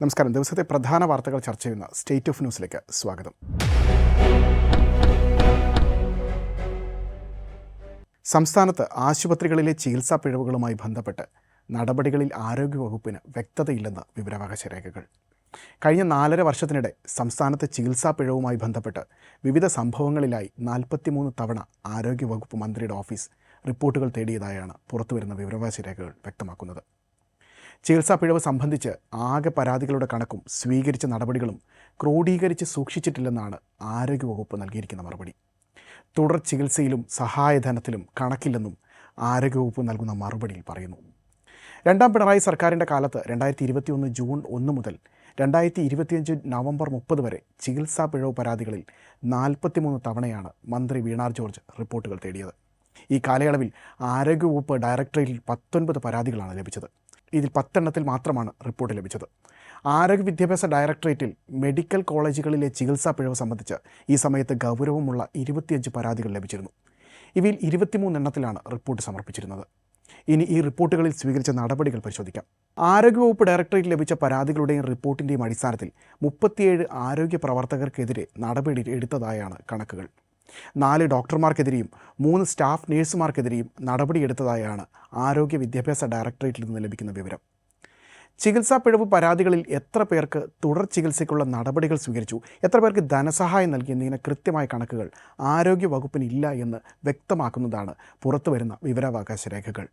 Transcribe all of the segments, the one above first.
നമസ്കാരം. ദിവസത്തെ പ്രധാന വാർത്തകൾ ചർച്ച ചെയ്യുന്ന സ്റ്റേറ്റ് ഓഫ് ന്യൂസിലേക്ക് സ്വാഗതം. സംസ്ഥാനത്ത് ആശുപത്രികളിലെ ചികിത്സാ പിഴവുകളുമായി ബന്ധപ്പെട്ട് നടപടികളിൽ ആരോഗ്യവകുപ്പിന് വ്യക്തതയില്ലെന്ന് വിവരാവകാശ രേഖകൾ. കഴിഞ്ഞ 4.5 വർഷത്തിനിടെ സംസ്ഥാനത്തെ ചികിത്സാ പിഴവുമായി ബന്ധപ്പെട്ട് വിവിധ സംഭവങ്ങളിലായി 43 തവണ ആരോഗ്യവകുപ്പ് മന്ത്രിയുടെ ഓഫീസ് റിപ്പോർട്ടുകൾ തേടിയതായാണ് പുറത്തുവരുന്ന വിവരാവകാശ രേഖകൾ വ്യക്തമാക്കുന്നത്. ചികിത്സാ പിഴവ് സംബന്ധിച്ച് ആകെ പരാതികളുടെ കണക്കും സ്വീകരിച്ച നടപടികളും ക്രോഡീകരിച്ച് സൂക്ഷിച്ചിട്ടില്ലെന്നാണ് ആരോഗ്യവകുപ്പ് നൽകിയിരിക്കുന്ന മറുപടി. തുടർ ചികിത്സയിലും സഹായധനത്തിലും കണക്കില്ലെന്നും ആരോഗ്യവകുപ്പ് നൽകുന്ന മറുപടിയിൽ പറയുന്നു. രണ്ടാം പിണറായി സർക്കാരിൻ്റെ കാലത്ത് 2021 ജൂൺ 1 മുതൽ 2025 നവംബർ 30 വരെ ചികിത്സാ പിഴവ് പരാതികളിൽ 43 തവണയാണ് മന്ത്രി വീണ ജോർജ് റിപ്പോർട്ടുകൾ തേടിയത്. ഈ കാലയളവിൽ ആരോഗ്യവകുപ്പ് ഡയറക്ടറേറ്റിൽ 19 പരാതികളാണ് ലഭിച്ചത്. ഇതിൽ 10 എണ്ണത്തിൽ മാത്രമാണ് റിപ്പോർട്ട് ലഭിച്ചത്. ആരോഗ്യ വിദ്യാഭ്യാസ ഡയറക്ടറേറ്റിൽ മെഡിക്കൽ കോളേജുകളിലെ ചികിത്സാ പിഴവ് സംബന്ധിച്ച് ഈ സമയത്ത് ഗൗരവമുള്ള 25 പരാതികൾ ലഭിച്ചിരുന്നു. ഇവയിൽ 23 എണ്ണത്തിലാണ് റിപ്പോർട്ട് സമർപ്പിച്ചിരുന്നത്. ഇനി ഈ റിപ്പോർട്ടുകളിൽ സ്വീകരിച്ച നടപടികൾ പരിശോധിക്കാം. ആരോഗ്യവകുപ്പ് ഡയറക്ടറേറ്റിൽ ലഭിച്ച പരാതികളുടെയും റിപ്പോർട്ടിൻ്റെയും അടിസ്ഥാനത്തിൽ 37 ആരോഗ്യ പ്രവർത്തകർക്കെതിരെ നടപടി എടുത്തതായാണ് കണക്കുകൾ. 4 ഡോക്ടർമാർക്കെതിരെയും 3 സ്റ്റാഫ് നേഴ്സുമാർക്കെതിരെയും നടപടിയെടുത്തതായാണ് ആരോഗ്യ വിദ്യാഭ്യാസ ഡയറക്ടറേറ്റിൽ നിന്ന് ലഭിക്കുന്ന വിവരം. ചികിത്സാ പിഴവ് പരാതികളിൽ എത്ര പേർക്ക് തുടർ ചികിത്സയ്ക്കുള്ള നടപടികൾ സ്വീകരിച്ചു, എത്ര പേർക്ക് ധനസഹായം നൽകി എന്നിങ്ങനെ കൃത്യമായ കണക്കുകൾ ആരോഗ്യ വകുപ്പിനില്ല എന്ന് വ്യക്തമാക്കുന്നതാണ് പുറത്തുവരുന്ന വിവരാവകാശ രേഖകൾ.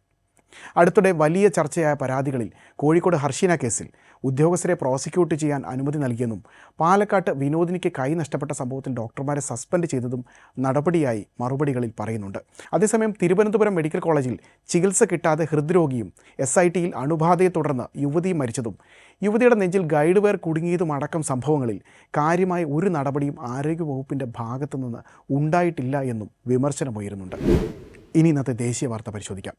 അടുത്തിടെ വലിയ ചർച്ചയായ പരാതികളിൽ കോഴിക്കോട് ഹർഷീന കേസിൽ ഉദ്യോഗസ്ഥരെ പ്രോസിക്യൂട്ട് ചെയ്യാൻ അനുമതി നൽകിയെന്നും പാലക്കാട്ട് വിനോദിനിക്ക് കൈ നഷ്ടപ്പെട്ട സംഭവത്തിൽ ഡോക്ടർമാരെ സസ്പെൻഡ് ചെയ്തതും നടപടിയായി മറുപടികളിൽ പറയുന്നുണ്ട്. അതേസമയം തിരുവനന്തപുരം മെഡിക്കൽ കോളേജിൽ ചികിത്സ കിട്ടാതെ ഹൃദ്രോഗിയും SITയിൽ അണുബാധയെ തുടർന്ന് യുവതിയും മരിച്ചതും യുവതിയുടെ നെഞ്ചിൽ ഗൈഡ് വയർ കുടുങ്ങിയതും അടക്കം സംഭവങ്ങളിൽ കാര്യമായ ഒരു നടപടിയും ആരോഗ്യവകുപ്പിൻ്റെ ഭാഗത്തു നിന്ന് ഉണ്ടായിട്ടില്ല എന്നും വിമർശനമുയരുന്നുണ്ട്. ഇനി ഇന്നത്തെ ദേശീയ വാർത്ത പരിശോധിക്കാം.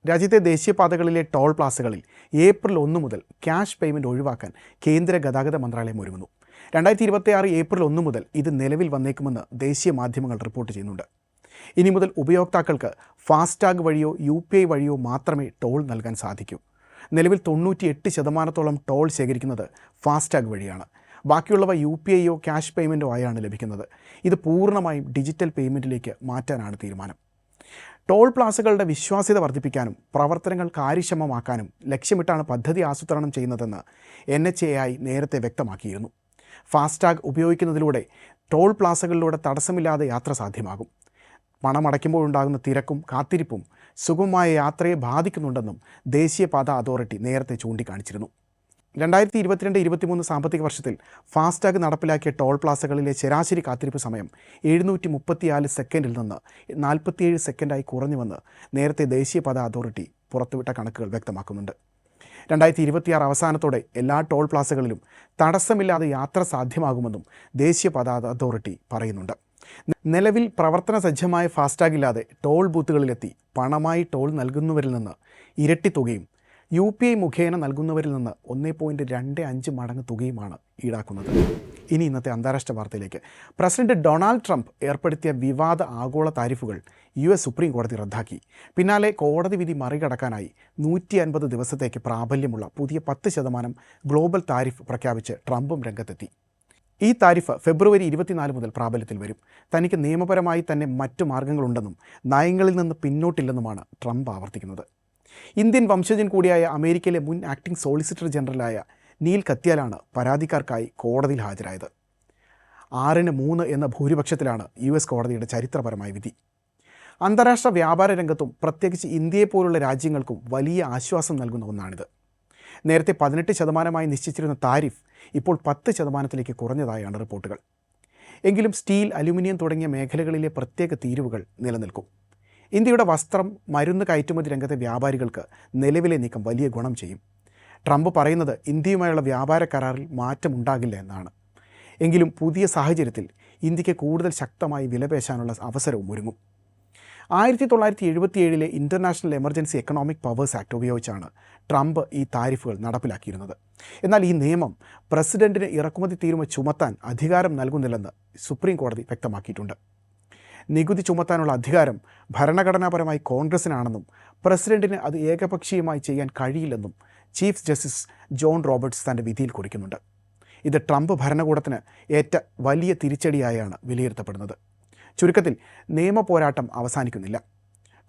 രാജ്യത്തെ ദേശീയപാതകളിലെ ടോൾ പ്ലാസകളിൽ ഏപ്രിൽ 1 മുതൽ ക്യാഷ് പേയ്മെൻറ്റ് ഒഴിവാക്കാൻ കേന്ദ്ര ഗതാഗത മന്ത്രാലയം ഒരുങ്ങുന്നു. 2026 ഏപ്രിൽ 1 മുതൽ ഇത് നിലവിൽ വന്നേക്കുമെന്ന് ദേശീയ മാധ്യമങ്ങൾ റിപ്പോർട്ട് ചെയ്യുന്നുണ്ട്. ഇനി മുതൽ ഉപയോക്താക്കൾക്ക് ഫാസ്ടാഗ് വഴിയോ UPI വഴിയോ മാത്രമേ ടോൾ നൽകാൻ സാധിക്കൂ. നിലവിൽ 98% ടോൾ ശേഖരിക്കുന്നത് ഫാസ്ടാഗ് വഴിയാണ്. ബാക്കിയുള്ളവ UPIയോ ക്യാഷ് പേയ്മെൻറ്റോ ആയാണ് ലഭിക്കുന്നത്. ഇത് പൂർണ്ണമായും ഡിജിറ്റൽ പേയ്മെൻറ്റിലേക്ക് മാറ്റാനാണ് തീരുമാനം. ടോൾ പ്ലാസകളുടെ വിശ്വാസ്യത വർദ്ധിപ്പിക്കാനും പ്രവർത്തനങ്ങൾ കാര്യക്ഷമമാക്കാനും ലക്ഷ്യമിട്ടാണ് പദ്ധതി ആസൂത്രണം ചെയ്യുന്നതെന്ന് NHAI നേരത്തെ വ്യക്തമാക്കിയിരുന്നു. ഫാസ്ടാഗ് ഉപയോഗിക്കുന്നതിലൂടെ ടോൾ പ്ലാസകളിലൂടെ തടസ്സമില്ലാതെ യാത്ര സാധ്യമാകും. പണമടയ്ക്കുമ്പോഴുണ്ടാകുന്ന തിരക്കും കാത്തിരിപ്പും സുഗമമായ യാത്രയെ ബാധിക്കുന്നുണ്ടെന്നും ദേശീയപാത അതോറിറ്റി നേരത്തെ ചൂണ്ടിക്കാണിച്ചിരുന്നു. 2022-23 സാമ്പത്തിക വർഷത്തിൽ ഫാസ്ടാഗ് നടപ്പിലാക്കിയ ടോൾ പ്ലാസകളിലെ ശരാശരി കാത്തിരിപ്പ് സമയം 734 സെക്കൻഡിൽ നിന്ന് 47 സെക്കൻഡായി കുറഞ്ഞുവെന്ന് നേരത്തെ ദേശീയപാത അതോറിറ്റി പുറത്തുവിട്ട കണക്കുകൾ വ്യക്തമാക്കുന്നുണ്ട്. 2026 അവസാനത്തോടെ എല്ലാ ടോൾ പ്ലാസകളിലും തടസ്സമില്ലാതെ യാത്ര സാധ്യമാകുമെന്നും ദേശീയപാത അതോറിറ്റി പറയുന്നുണ്ട്. നിലവിൽ പ്രവർത്തന സജ്ജമായ ഫാസ്ടാഗില്ലാതെ ടോൾ ബൂത്തുകളിലെത്തി പണമായി ടോൾ നൽകുന്നവരിൽ നിന്ന് ഇരട്ടി തുകയും UPI മുഖേന നൽകുന്നവരിൽ നിന്ന് 1.25 മടങ്ങ് തുകയുമാണ് ഈടാക്കുന്നത്. ഇനി ഇന്നത്തെ അന്താരാഷ്ട്ര വാർത്തയിലേക്ക്. പ്രസിഡന്റ് ഡൊണാൾഡ് ട്രംപ് ഏർപ്പെടുത്തിയ വിവാദ ആഗോള താരിഫുകൾ US സുപ്രീം കോടതി റദ്ദാക്കി. പിന്നാലെ കോടതി വിധി മറികടക്കാനായി 150 ദിവസത്തേക്ക് പ്രാബല്യമുള്ള പുതിയ 10% ഗ്ലോബൽ താരിഫ് പ്രഖ്യാപിച്ച് ട്രംപും രംഗത്തെത്തി. ഈ താരിഫ് ഫെബ്രുവരി 24 മുതൽ പ്രാബല്യത്തിൽ വരും. തനിക്ക് നിയമപരമായി തന്നെ മറ്റു മാർഗങ്ങളുണ്ടെന്നും നയങ്ങളിൽ നിന്ന് പിന്നോട്ടില്ലെന്നുമാണ് ട്രംപ് ആവർത്തിക്കുന്നത്. ഇന്ത്യൻ വംശജൻ കൂടിയായ അമേരിക്കയിലെ മുൻ ആക്ടിംഗ് സോളിസിറ്റർ ജനറലായ നീൽ കത്യാലാണ് പരാതിക്കാർക്കായി കോടതിയിൽ ഹാജരായത്. 6-3 എന്ന ഭൂരിപക്ഷത്തിലാണ് US കോടതിയുടെ ചരിത്രപരമായ വിധി. അന്താരാഷ്ട്ര വ്യാപാര രംഗത്തും പ്രത്യേകിച്ച് ഇന്ത്യയെപ്പോലുള്ള രാജ്യങ്ങൾക്കും വലിയ ആശ്വാസം നൽകുന്ന ഒന്നാണിത്. നേരത്തെ 18% നിശ്ചയിച്ചിരുന്ന താരിഫ് ഇപ്പോൾ 10%ലേക്ക് കുറഞ്ഞതായാണ് റിപ്പോർട്ടുകൾ. എങ്കിലും സ്റ്റീൽ, അലുമിനിയം തുടങ്ങിയ മേഖലകളിലെ പ്രത്യേക തീരുവകൾ നിലനിൽക്കും. ഇന്ത്യയുടെ വസ്ത്രം, മരുന്ന് കയറ്റുമതി രംഗത്തെ വ്യാപാരികൾക്ക് നിലവിലെ നീക്കം വലിയ ഗുണം ചെയ്യും. ട്രംപ് പറയുന്നത് ഇന്ത്യയുമായുള്ള വ്യാപാര കരാറിൽ മാറ്റമുണ്ടാകില്ല എന്നാണ്. എങ്കിലും പുതിയ സാഹചര്യത്തിൽ ഇന്ത്യക്ക് കൂടുതൽ ശക്തമായി വിലപേശാനുള്ള അവസരവും ഒരുങ്ങും. 1977 international emergency economic powers act ഉപയോഗിച്ചാണ് ട്രംപ് ഈ താരിഫുകൾ നടപ്പിലാക്കിയിരുന്നത്. എന്നാൽ ഈ നിയമം പ്രസിഡന്റിന് ഇറക്കുമതി തീരുവ ചുമത്താൻ അധികാരം നൽകുന്നില്ലെന്ന് സുപ്രീം കോടതി വ്യക്തമാക്കിയിട്ടുണ്ട്. നികുതി ചുമത്താനുള്ള അധികാരം ഭരണഘടനാപരമായി കോൺഗ്രസിനാണെന്നും പ്രസിഡന്റിന് അത് ഏകപക്ഷീയമായി ചെയ്യാൻ കഴിയില്ലെന്നും ചീഫ് ജസ്റ്റിസ് ജോൺ റോബർട്ട്സ് തൻ്റെ വിധിയിൽ കുറിക്കുന്നുണ്ട്. ഇത് ട്രംപ് ഭരണകൂടത്തിന് ഏറ്റ വലിയ തിരിച്ചടിയായാണ് വിലയിരുത്തപ്പെടുന്നത്. ചുരുക്കത്തിൽ നിയമ പോരാട്ടം അവസാനിക്കുന്നില്ല.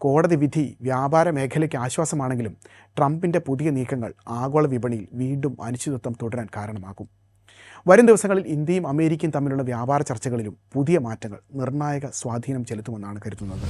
കോടതി വിധി വ്യാപാര മേഖലയ്ക്ക് ആശ്വാസമാണെങ്കിലും ട്രംപിൻ്റെ പുതിയ നീക്കങ്ങൾ ആഗോള വിപണിയിൽ വീണ്ടും അനിശ്ചിതത്വം തുടരാൻ കാരണമാകും. വരും ദിവസങ്ങളിൽ ഇന്ത്യയും അമേരിക്കയും തമ്മിലുള്ള വ്യാപാര ചർച്ചകളിലും പുതിയ മാറ്റങ്ങൾ നിർണായക സ്വാധീനം ചെലുത്തുമെന്നാണ് കരുതുന്നത്.